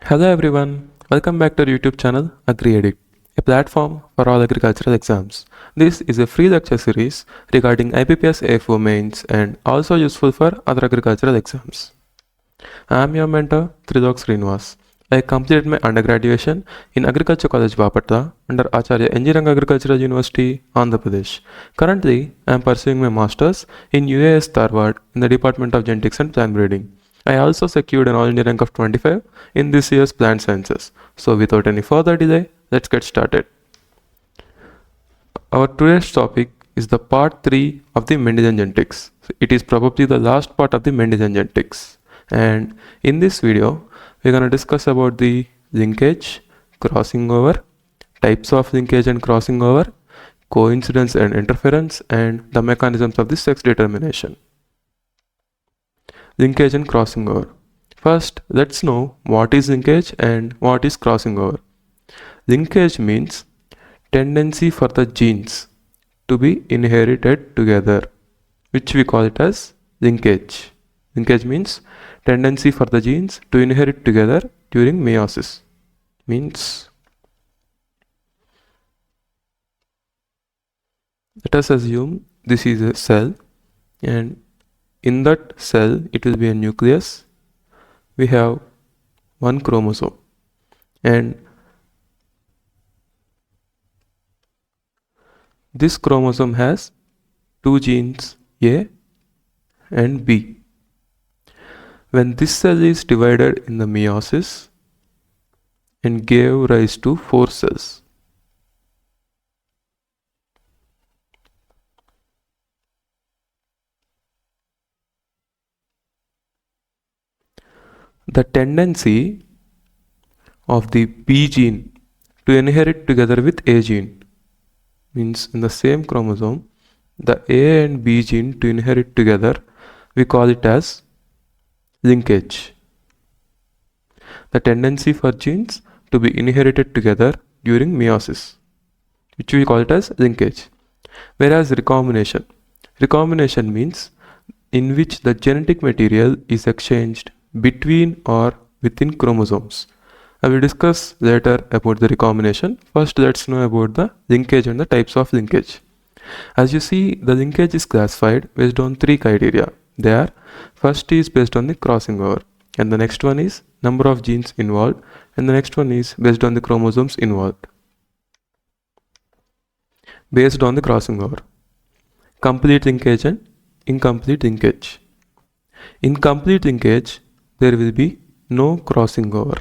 Hello everyone, welcome back to our YouTube channel AgriAddict, a platform for all agricultural exams. This is a free lecture series regarding IBPS AFO mains and also useful for other agricultural exams. I am your mentor Thrilok Srinivas. I completed my undergraduation in Agriculture College Bapatra under Acharya Engineering Agricultural University, Andhra Pradesh. Currently, I am pursuing my masters in UAS Dharwad in the Department of Genetics and Plant Breeding. I also secured an All India rank of 25 in this year's Plant Sciences. So without any further delay, let's get started. Our today's topic is the part 3 of the Mendelian genetics. It is probably the last part of the Mendelian genetics. And in this video, we're going to discuss about the linkage, crossing over, types of linkage and crossing over, coincidence and interference, and the mechanisms of the sex determination. Linkage and crossing over. First, let's know what is linkage and what is crossing over. Linkage means tendency for the genes to be inherited together, which we call it as linkage. Linkage means tendency for the genes to inherit together during meiosis. Means, let us assume this is a cell, and in that cell it will be a nucleus. We have one chromosome, and this chromosome has two genes A and B. When this cell is divided in the meiosis and gave rise to 4 cells, the tendency of the B gene to inherit together with A gene, means in the same chromosome, the A and B gene to inherit together, we call it as linkage. The tendency for genes to be inherited together during meiosis, which we call it as linkage. Whereas recombination means in which the genetic material is exchanged between or within chromosomes. I will discuss later about the recombination. First, let's know about the linkage and the types of linkage. As you see, the linkage is classified based on 3 criteria. They are: first is based on the crossing over, and the next one is number of genes involved, and the next one is based on the chromosomes involved. Based on the crossing over, complete linkage and incomplete linkage. In complete linkage, there will be no crossing over.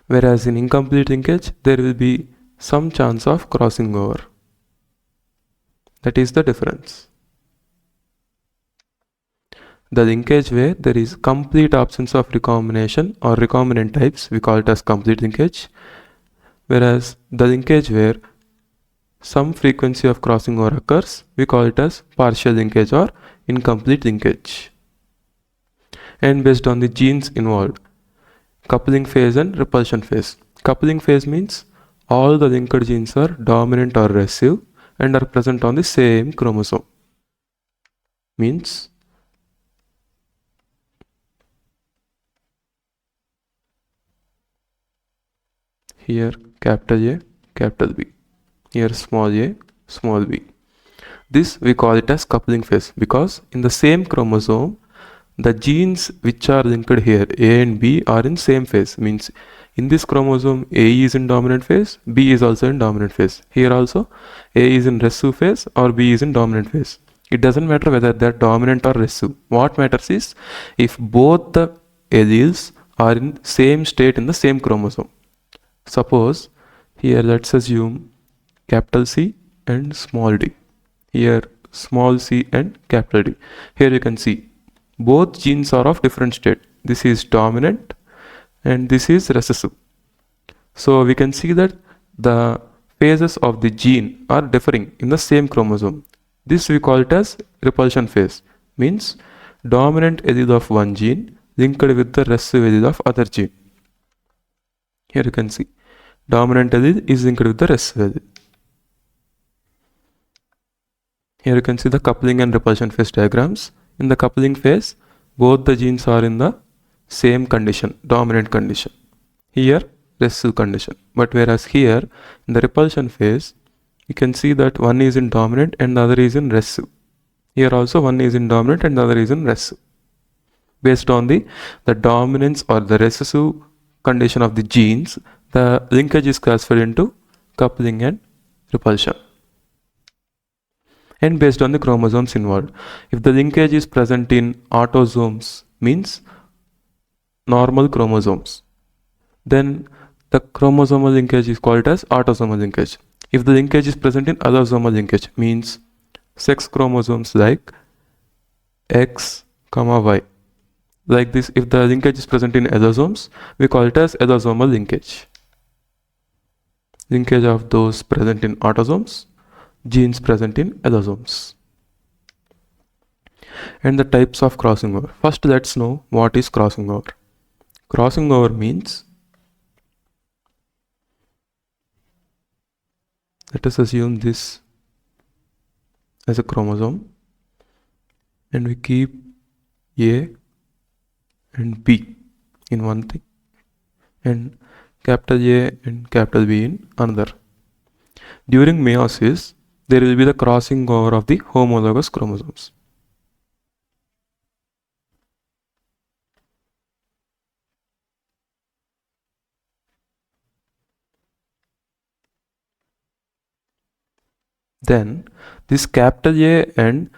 Whereas in incomplete linkage, there will be some chance of crossing over. That is the difference. The linkage where there is complete absence of recombination or recombinant types, we call it as complete linkage. Whereas the linkage where some frequency of crossing over occurs, we call it as partial linkage or incomplete linkage. And based on the genes involved, coupling phase and repulsion phase. Coupling phase means all the linked genes are dominant or recessive and are present on the same chromosome. Means here capital A, capital B. Here small a, small b. This we call it as coupling phase because in the same chromosome, the genes which are linked here, A and B, are in same phase. Means in this chromosome, A is in dominant phase, B is also in dominant phase. Here also, A is in recessive phase or B is in dominant phase. It doesn't matter whether they are dominant or recessive. What matters is if both the alleles are in same state in the same chromosome. Suppose here let's assume capital C and small d. Here small c and capital D. Here you can see both genes are of different state. This is dominant and this is recessive. So we can see that the phases of the gene are differing in the same chromosome. This we call it as repulsion phase. Means dominant allele of one gene linked with the recessive allele of other gene. Here you can see dominant allele is linked with the recessive allele. Here you can see the coupling and repulsion phase diagrams. In the coupling phase, both the genes are in the same condition, dominant condition. Here, recessive condition. But whereas here, in the repulsion phase, you can see that one is in dominant and the other is in recessive. Here also one is in dominant and the other is in recessive. Based on the dominance or the recessive condition of the genes, the linkage is classified into coupling and repulsion. And based on the chromosomes involved. If the linkage is present in autosomes, means normal chromosomes, then the chromosomal linkage is called as autosomal linkage. If the linkage is present in allosomal linkage, means sex chromosomes like X, Y. Like this, if the linkage is present in allosomes, we call it as allosomal linkage. Linkage of those present in autosomes, genes present in allosomes. And the types of crossing over. First, let's know what is crossing over. Crossing over means, let us assume this as a chromosome and we keep A and B in one thing and capital A and capital B in another. During meiosis, there will be the crossing over of the homologous chromosomes. Then this capital A and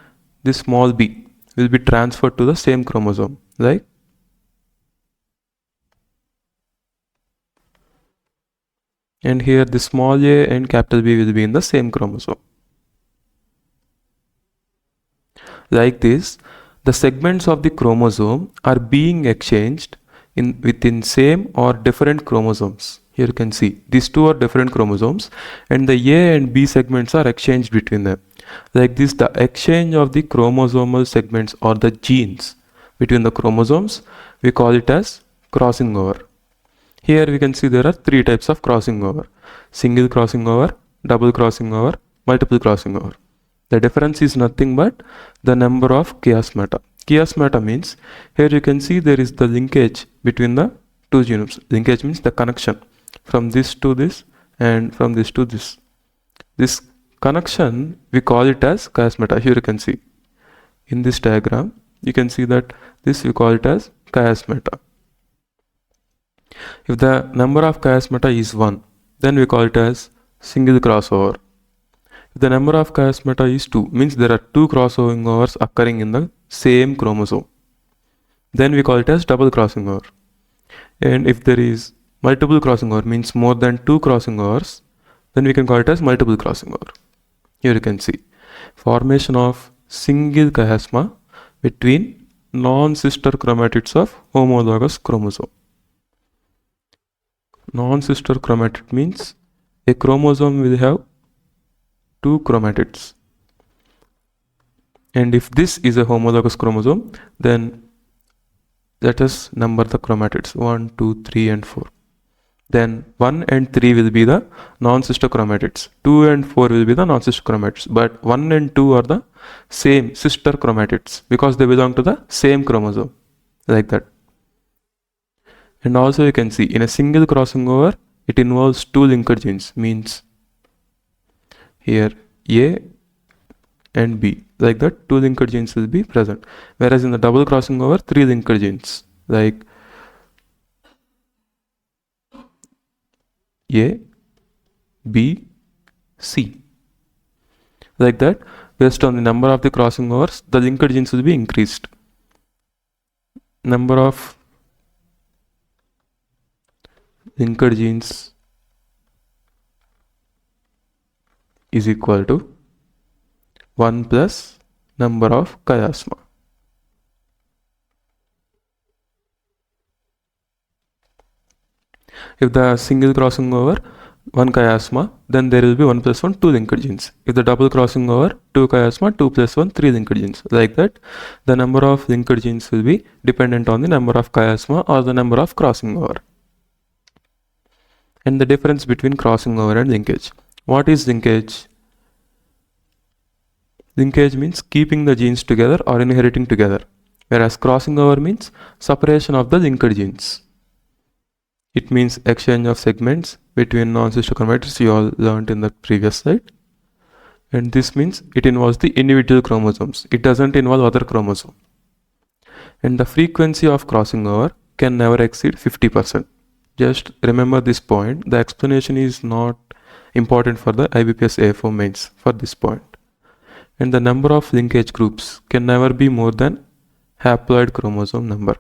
this small b will be transferred to the same chromosome, like and here the small a and capital B will be in the same chromosome. Like this, the segments of the chromosome are being exchanged within same or different chromosomes. Here you can see these two are different chromosomes and the A and B segments are exchanged between them. Like this, the exchange of the chromosomal segments or the genes between the chromosomes, we call it as crossing over. Here we can see there are three types of crossing over: single crossing over, double crossing over, multiple crossing over. The difference is nothing but the number of chiasmata. Chiasmata means here you can see there is the linkage between the two genomes. Linkage means the connection from this to this and from this to this. This connection we call it as chiasmata. Here you can see in this diagram you can see that this we call it as chiasmata. If the number of chiasmata is 1, then we call it as single crossover. If the number of chiasmata is 2, means there are two crossing overs occurring in the same chromosome, then we call it as double crossing over. And if there is multiple crossing over, means more than two crossing overs, then we can call it as multiple crossing over. Here you can see formation of single chiasma between non-sister chromatids of homologous chromosome. Non-sister chromatid means a chromosome will have two chromatids, and if this is a homologous chromosome, then let us number the chromatids 1, 2, 3 and 4. Then 1 and 3 will be the non-sister chromatids, 2 and 4 will be the non-sister chromatids, but 1 and 2 are the same sister chromatids because they belong to the same chromosome, like that. And also you can see in a single crossing over, it involves two linked genes, means here A and B, like that two linked genes will be present. Whereas in the double crossing over, three linked genes like A, B, C. Like that, based on the number of the crossing overs, the linked genes will be increased. Number of linked genes is equal to 1 plus number of chiasma. If the single crossing over 1 chiasma, then there will be 1 plus 1 2 linked genes. If the double crossing over 2 chiasma, 2 plus 1 3 linked genes. Like that, the number of linked genes will be dependent on the number of chiasma or the number of crossing over. And the difference between crossing over and linkage. What is linkage? Linkage means keeping the genes together or inheriting together. whereas crossing over means separation of the linked genes. It means exchange of segments between non-cystochromates, you all learned in the previous slide. And this means it involves the individual chromosomes. It doesn't involve other chromosomes. And the frequency of crossing over can never exceed 50%. Just remember this point. The explanation is not important for the IBPS AFO mains for this point. And the number of linkage groups can never be more than haploid chromosome number.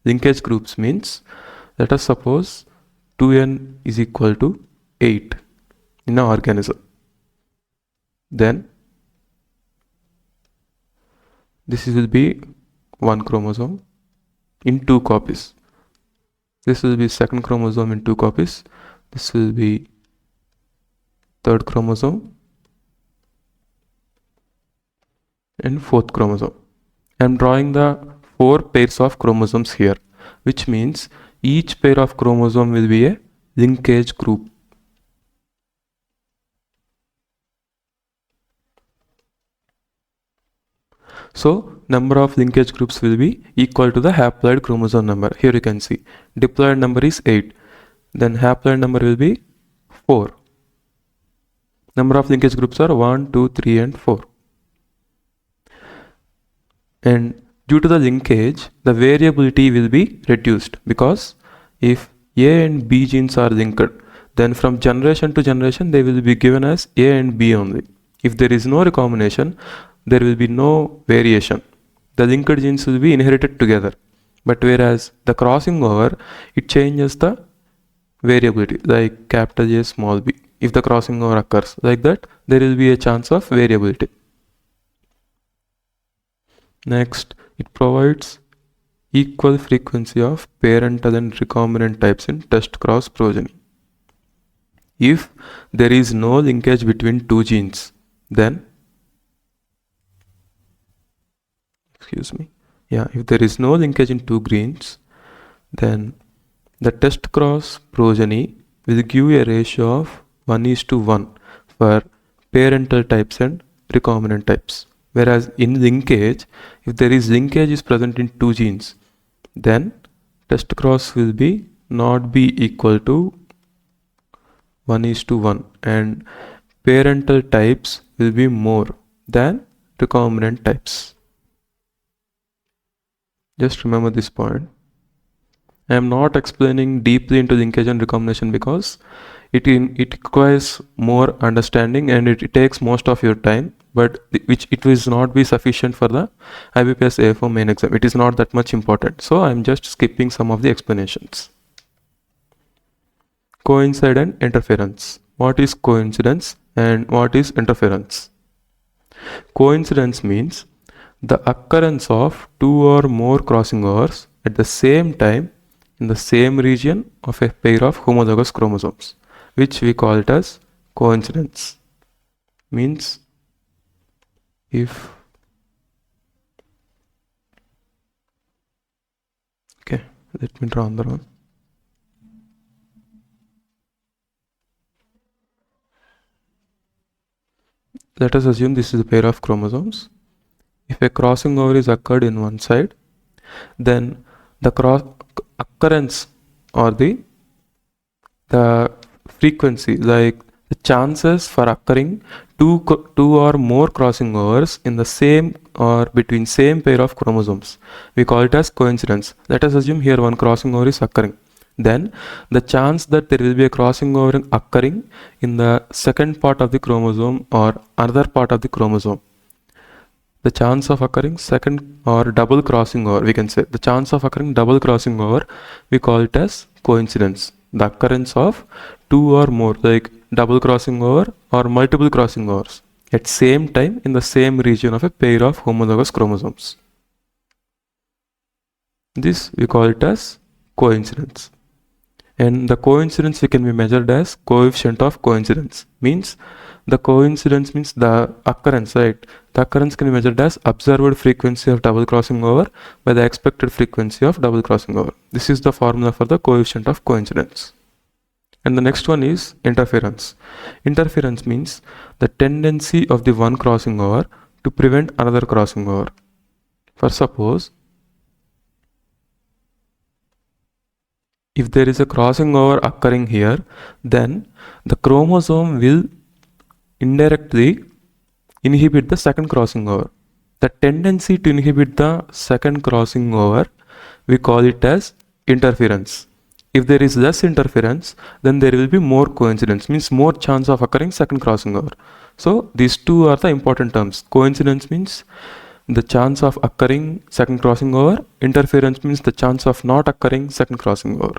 Linkage groups means, let us suppose 2n is equal to 8 in an organism. Then this will be one chromosome in 2 copies. This will be second chromosome in 2 copies. This will be third chromosome and fourth chromosome. I am drawing the 4 pairs of chromosomes here, which means each pair of chromosome will be a linkage group. So number of linkage groups will be equal to the haploid chromosome number. Here you can see diploid number is 8. Then haploid number will be 4. Number of linkage groups are 1, 2, 3 and 4. And due to the linkage, the variability will be reduced, because if A and B genes are linked, then from generation to generation they will be given as A and B only. If there is no recombination, there will be no variation. The linked genes will be inherited together. But whereas the crossing over, it changes the variability, like capital A, small b. If the crossing over occurs like that, there will be a chance of variability. Next, it provides equal frequency of parental and recombinant types in test cross progeny. If there is no linkage between 2 genes, then if there is no linkage in 2 genes, then the test cross progeny will give a ratio of 1:1 for parental types and recombinant types. Whereas in linkage, if there is linkage is present in 2 genes, then test cross will be not be equal to 1:1, and parental types will be more than recombinant types. Just remember this point. I am not explaining deeply into linkage and recombination because it requires more understanding and it takes most of your time, but which it will not be sufficient for the IBPS AFO main exam. It is not that much important. So I am just skipping some of the explanations. Coincidence and interference. What is coincidence and what is interference? Coincidence means the occurrence of 2 or more crossing overs at the same time in the same region of a pair of homologous chromosomes, which we call it as coincidence. Means if let me draw another one. Let us assume this is a pair of chromosomes. If a crossing over is occurred in one side, then the occurrence or the frequency, like the chances for occurring two or more crossing overs in the same or between same pair of chromosomes, we call it as coincidence. Let us assume here one crossing over is occurring. Then the chance that there will be a crossing over occurring in the second part of the chromosome or another part of the chromosome, the chance of occurring second or double crossing over, we can say the chance of occurring double crossing over, we call it as coincidence. The occurrence of 2 or more, like double crossing over or multiple crossing overs at same time in the same region of a pair of homologous chromosomes. This we call it as coincidence. And the coincidence we can be measured as coefficient of coincidence. Means the coincidence means the occurrence, right? The occurrence can be measured as observed frequency of double crossing over by the expected frequency of double crossing over. This is the formula for the coefficient of coincidence. And the next one is interference. Interference means the tendency of the one crossing over to prevent another crossing over. For suppose if there is a crossing over occurring here, then the chromosome will indirectly inhibit the second crossing over. The tendency to inhibit the second crossing over, we call it as interference. If there is less interference, then there will be more coincidence, means more chance of occurring second crossing over. So these two are the important terms. Coincidence means the chance of occurring second crossing over. Interference means the chance of not occurring second crossing over.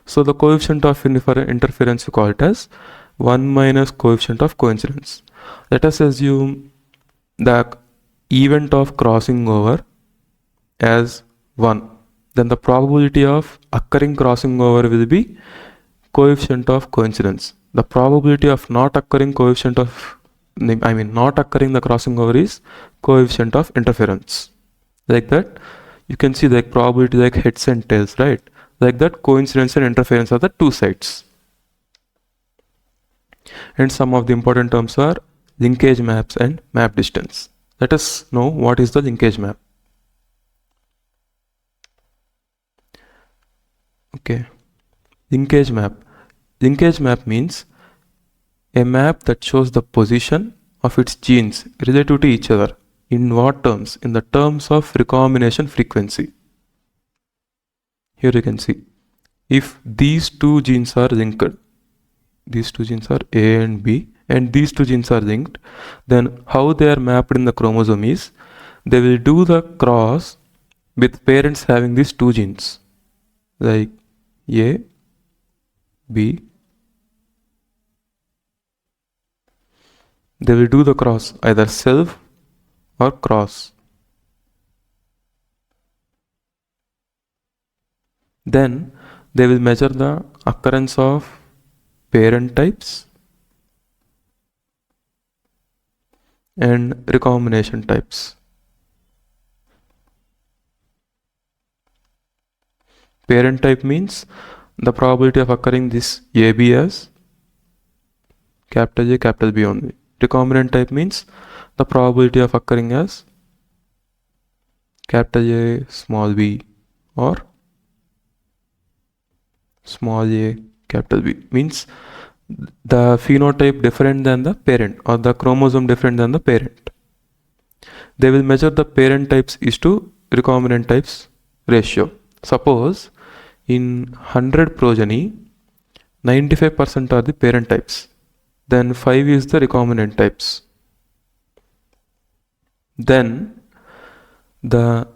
So the coefficient of interference, we call it as 1 minus coefficient of coincidence. Let us assume the event of crossing over as 1. Then the probability of occurring crossing over will be coefficient of coincidence. The probability of not occurring not occurring the crossing over is coefficient of interference. Like that, you can see the probability like heads and tails, right? Like that, coincidence and interference are the two sides. And some of the important terms are linkage maps and map distance. Let us know what is the linkage map. Okay, linkage map. Linkage map means a map that shows the position of its genes relative to each other. In what terms? In the terms of recombination frequency. Here you can see, if these two genes are linked, these two genes are A and B, and these two genes are linked, then how they are mapped in the chromosome is, they will do the cross with parents having these two genes, like A, B. They will do the cross, either self or cross. Then they will measure the occurrence of parent types and recombination types. Parent type means the probability of occurring this AB as capital A, capital B only. Recombinant type means the probability of occurring as capital A, small b, or small a, capital B. Means the phenotype different than the parent, or the chromosome different than the parent. They will measure the parent types is to recombinant types ratio. Suppose in 100 progeny, 95% are the parent types. Then 5 is the recombinant types. Then the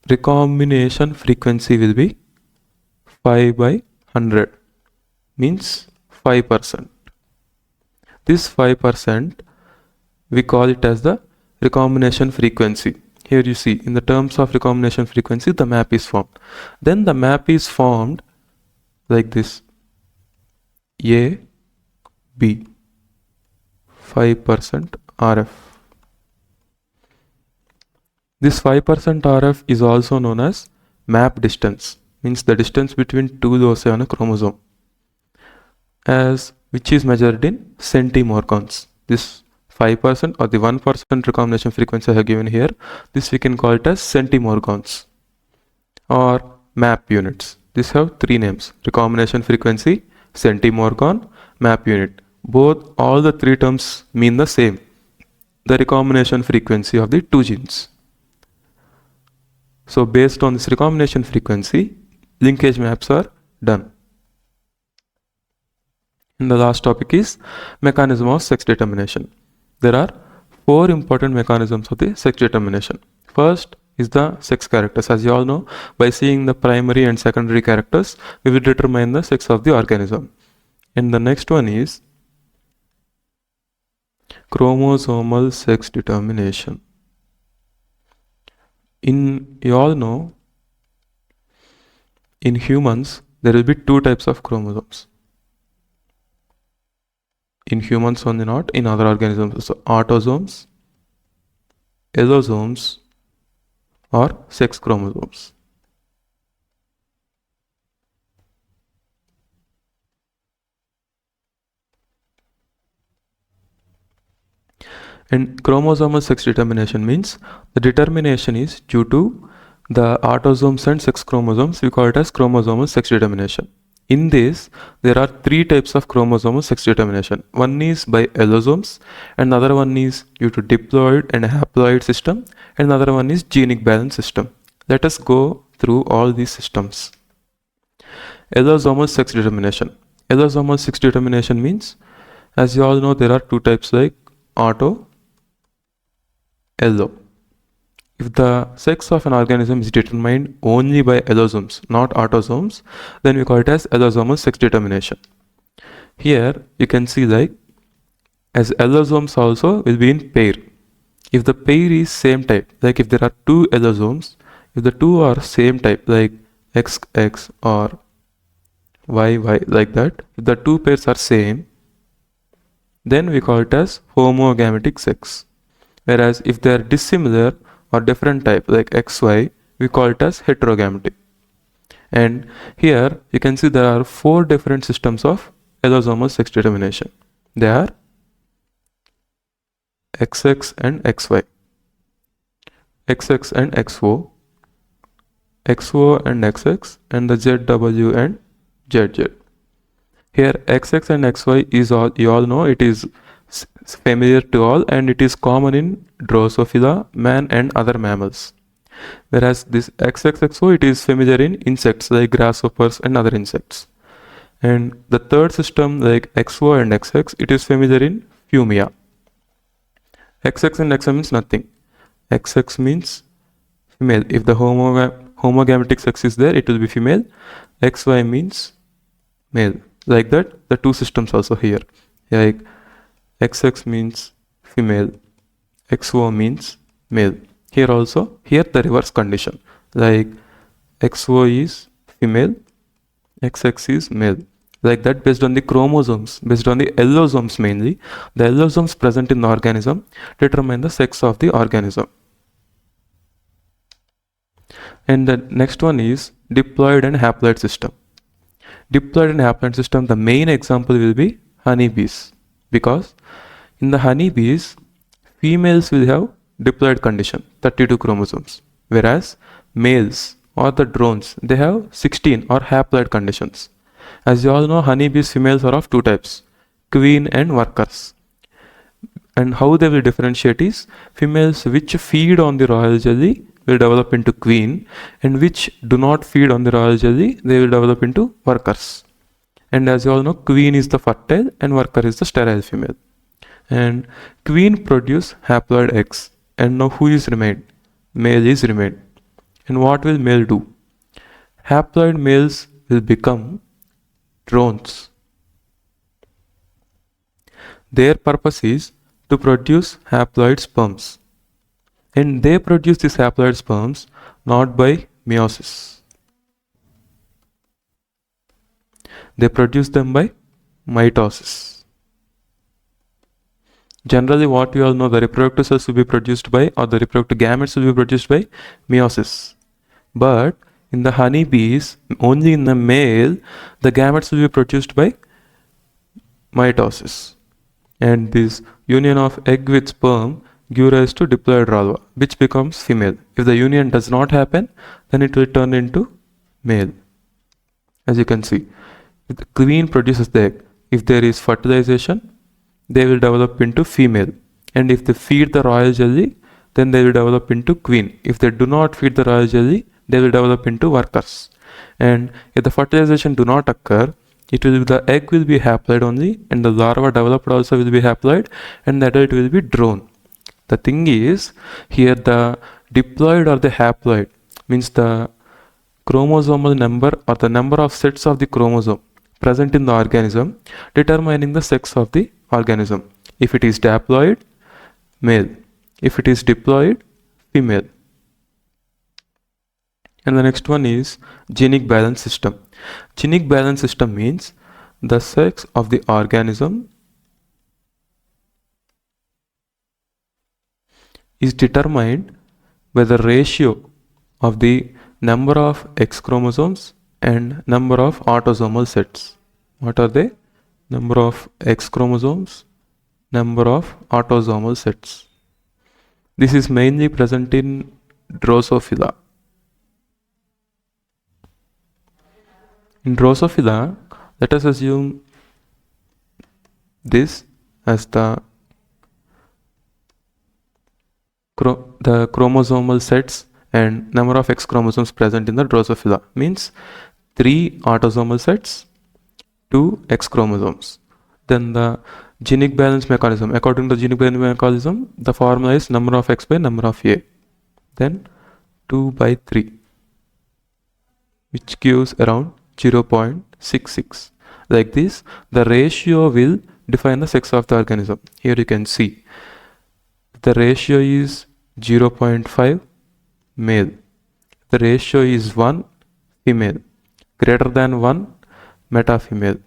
recombination frequency will be 5 by 100, means 5%. This 5%, we call it as the recombination frequency. Here you see, in the terms of recombination frequency, the map is formed. Then the map is formed like this: A, B, 5% RF. This 5% RF is also known as map distance, means the distance between two loci on a chromosome, which is measured in centimorgans. This 5% or the 1% recombination frequency I have given here, this we can call it as centimorgans or map units. These have three names: recombination frequency, centimorgan, map unit. All the three terms mean the same, the recombination frequency of the two genes. So based on this recombination frequency, linkage maps are done. And the last topic is mechanism of sex determination. There are 4 important mechanisms of the sex determination. First is the sex characters. As you all know, by seeing the primary and secondary characters, we will determine the sex of the organism. And the next one is chromosomal sex determination. You all know, in humans, there will be 2 types of chromosomes. In humans only, not in other organisms. So autosomes, allosomes, or sex chromosomes. And chromosomal sex determination means the determination is due to the autosomes and sex chromosomes, we call it as chromosomal sex determination. In this, there are three types of chromosomal sex determination. One is by allosomes, another one is due to diploid and haploid system, and another one is genic balance system. Let us go through all these systems. Allosomal sex determination. Allosomal sex determination means, as you all know, there are two types like auto, allo. If the sex of an organism is determined only by allosomes, not autosomes, then we call it as allosomal sex determination. Here you can see like as allosomes also will be in pair. If the pair is same type, like if there are two allosomes, if the two are same type like XX or YY like that, if the two pairs are same, then we call it as homogametic sex. Whereas if they are dissimilar or different type like XY, we call it as heterogametic. And here you can see there are four different systems of allosomal sex determination. They are XX and XY, XX and XO, XO and XX, and the ZW and ZZ. Here XX and XY is all, you all know, it is familiar to all and it is common in Drosophila, man and other mammals. Whereas this XXXO, it is familiar in insects like grasshoppers and other insects. And the third system like XO and XX, it is familiar in Fumia. XX and XY means nothing. XX means female. If the homogametic sex is there, it will be female. XY means male. Like that, the two systems also here. Like XX means female, XO means male. Here also, here the reverse condition. Like XO is female, XX is male. Like that, based on the chromosomes, based on the allosomes mainly, the allosomes present in the organism determine the sex of the organism. And the next one is diploid and haploid system. Diploid and haploid system, the main example will be honeybees, because in the honeybees, females will have diploid condition, 32 chromosomes, whereas males or the drones, they have 16 or haploid conditions. As you all know, honeybees females are of two types, queen and workers. And how they will differentiate is, females which feed on the royal jelly will develop into queen, and which do not feed on the royal jelly, they will develop into workers. And as you all know, queen is the fertile and worker is the sterile female. And queen produce haploid eggs, and now who is remained? Male is remained. And what will male do? Haploid males will become drones. Their purpose is to produce haploid sperms. And they produce these haploid sperms not by meiosis. They produce them by mitosis. Generally, what we all know, the reproductive cells will be produced by, or the reproductive gametes will be produced by meiosis. But in the honeybees, only in the male, the gametes will be produced by mitosis. And this union of egg with sperm give rise to diploid larva, which becomes female. If the union does not happen, then it will turn into male. As you can see, if the queen produces the egg, if there is fertilization, they will develop into female. And if they feed the royal jelly, then they will develop into queen. If they do not feed the royal jelly, they will develop into workers. And if the fertilization do not occur, it will be, the egg will be haploid only, and the larva developed also will be haploid, and the adult will be drone. The thing is, here the diploid or the haploid means the chromosomal number or the number of sets of the chromosome present in the organism determining the sex of the organism. If it is diploid, male. If it is diploid, female. And the next one is genic balance system. Genic balance system means the sex of the organism is determined by the ratio of the number of X chromosomes and number of autosomal sets. What are they? Number of X chromosomes, number of autosomal sets. This is mainly present in Drosophila. In Drosophila, let us assume this as the chromosomal sets and number of X chromosomes present in the Drosophila, means 3 autosomal sets, 2 X chromosomes. Then the genic balance mechanism, according to the genic balance mechanism, the formula is number of X by number of A, then 2 by 3, which gives around 0.66. Like this, the ratio will define the sex of the organism. Here you can see the ratio is 0.5 male, the ratio is 1 female, greater than 1 meta female,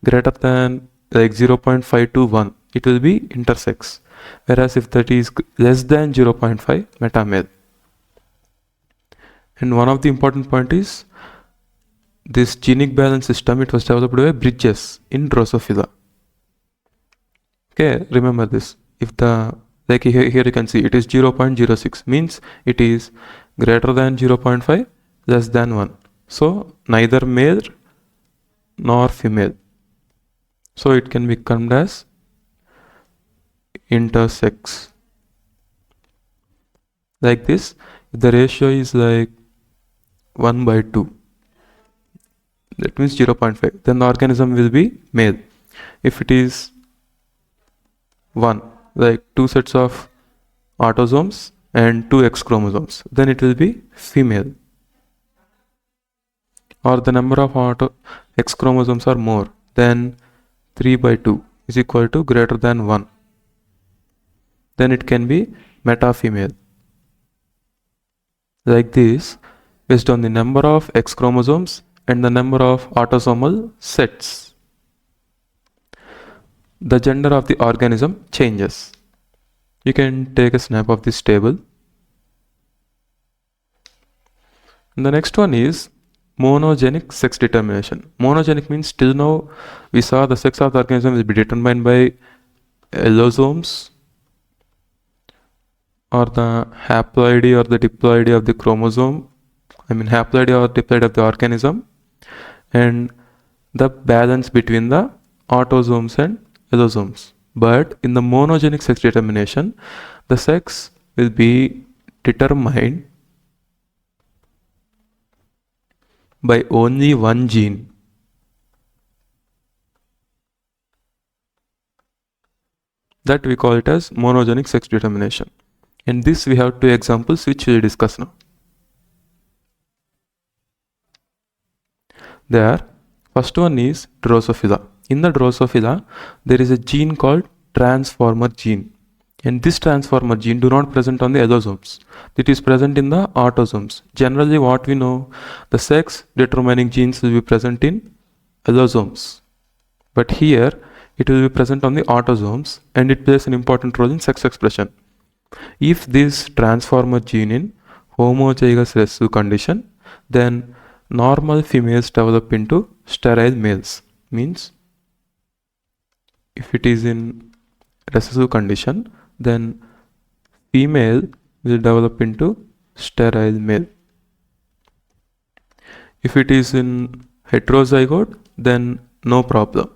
greater than like 0.5 to 1, it will be intersex, whereas if that is less than 0.5 meta male. And one of the important point is this genic balance system, it was developed by Bridges in Drosophila. Okay, remember this. If the like here you can see it is 0.06, means it is greater than 0.5, less than 1. So neither male nor female. So it can be termed as intersex. Like this, if the ratio is like 1 by 2, that means 0.5, then the organism will be male. If it is 1, like 2 sets of autosomes and 2 X chromosomes, then it will be female. Or the number of X chromosomes are more, then 3 by 2 is equal to greater than 1, then it can be meta female. Like this, based on the number of X chromosomes and the number of autosomal sets, the gender of the organism changes. You can take a snap of this table. And the next one is monogenic sex determination. Monogenic means till now we saw the sex of the organism will be determined by allosomes or the haploidy or the diploidy of the chromosome, haploidy or diploidy of the organism, and the balance between the autosomes and allosomes. But in the monogenic sex determination, the sex will be determined by only one gene. That we call it as monogenic sex determination. And this we have two examples which we will discuss now. There, first one is Drosophila. In the Drosophila, there is a gene called transformer gene. And this transformer gene do not present on the allosomes. It is present in the autosomes. Generally what we know, the sex determining genes will be present in allosomes. But here, it will be present on the autosomes and it plays an important role in sex expression. If this transformer gene in homozygous recessive condition, then normal females develop into sterile males. Means if it is in recessive condition, then female will develop into sterile male. If it is in heterozygote, then no problem.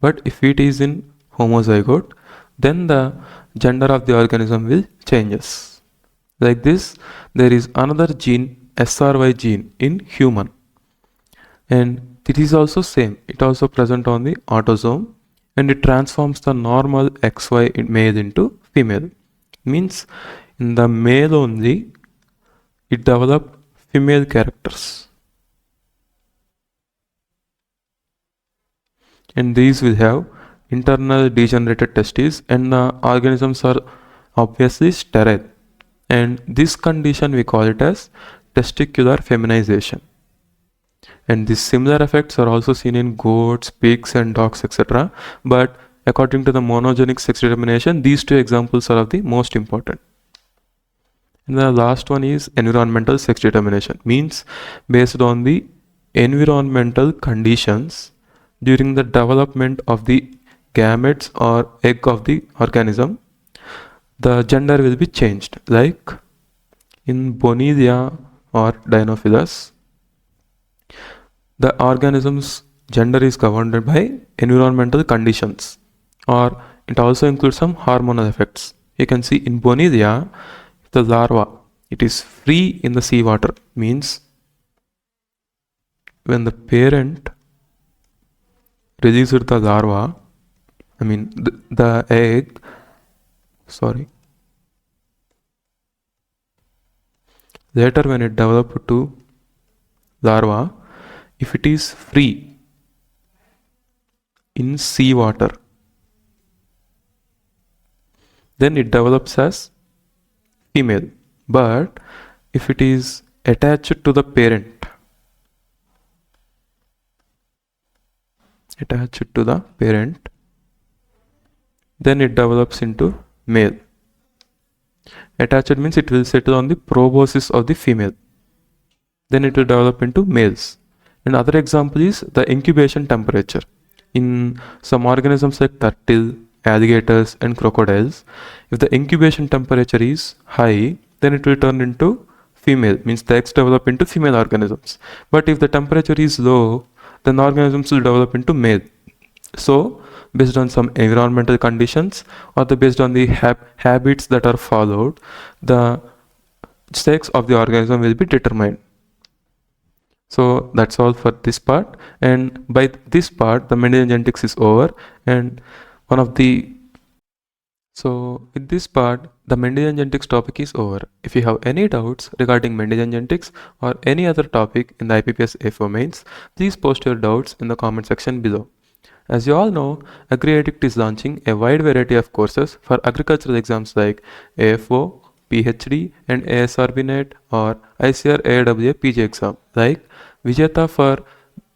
But if it is in homozygote, then the gender of the organism will changes. Like this, there is another gene, SRY gene in human, and it is also same. It also present on the autosome, and it transforms the normal XY male into female. Means in the male only, it develop female characters, and these will have internal degenerated testes, and the organisms are obviously sterile, and this condition we call it as testicular feminization. And these similar effects are also seen in goats, pigs and dogs, etc. But according to the monogenic sex determination, these two examples are of the most important. And the last one is environmental sex determination. Means based on the environmental conditions during the development of the gametes or egg of the organism, the gender will be changed. Like in Bonidia or Dinophilus, the organism's gender is governed by environmental conditions, or it also includes some hormonal effects. You can see in Bonidia, the larva, it is free in the seawater, means when the parent released the larva, I mean the egg, later when it developed to larva, if it is free in seawater, then it develops as female. But if it is attached to the parent, then it develops into male. Attached means it will settle on the proboscis of the female. Then it will develop into males. Another example is the incubation temperature. In some organisms like turtle, alligators and crocodiles, if the incubation temperature is high, then it will turn into female, means the eggs develop into female organisms. But if the temperature is low, then organisms will develop into male. So based on some environmental conditions, or based on the habits that are followed, the sex of the organism will be determined. So that's all for this part, and by this part the Mendelian genetics is over. And with this part the Mendelian genetics topic is over. If you have any doubts regarding Mendelian genetics or any other topic in the IBPS AFO mains, please post your doubts in the comment section below. As you all know, AgriAddict is launching a wide variety of courses for agricultural exams like AFO, PhD and ASRB NET or ICR AWA PG exam, like Vijeta for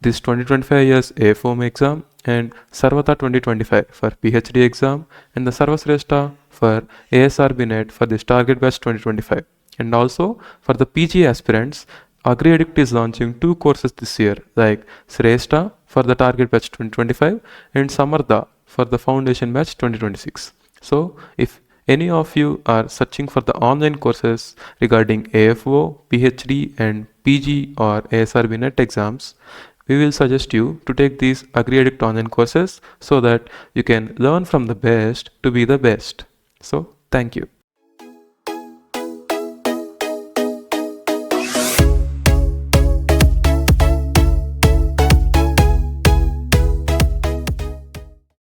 this 2025 year's AFO exam and Sarvata 2025 for PhD exam, and the Sarvasreshta for ASRB NET for this target batch 2025. And also for the PG aspirants, AgriAddict is launching 2 courses this year, like Sreshta for the target batch 2025 and Samartha for the foundation batch 2026. So if any of you are searching for the online courses regarding AFO, PhD and PG or ASRB NET exams, we will suggest you to take these AgriAddict online courses so that you can learn from the best to be the best. So thank you.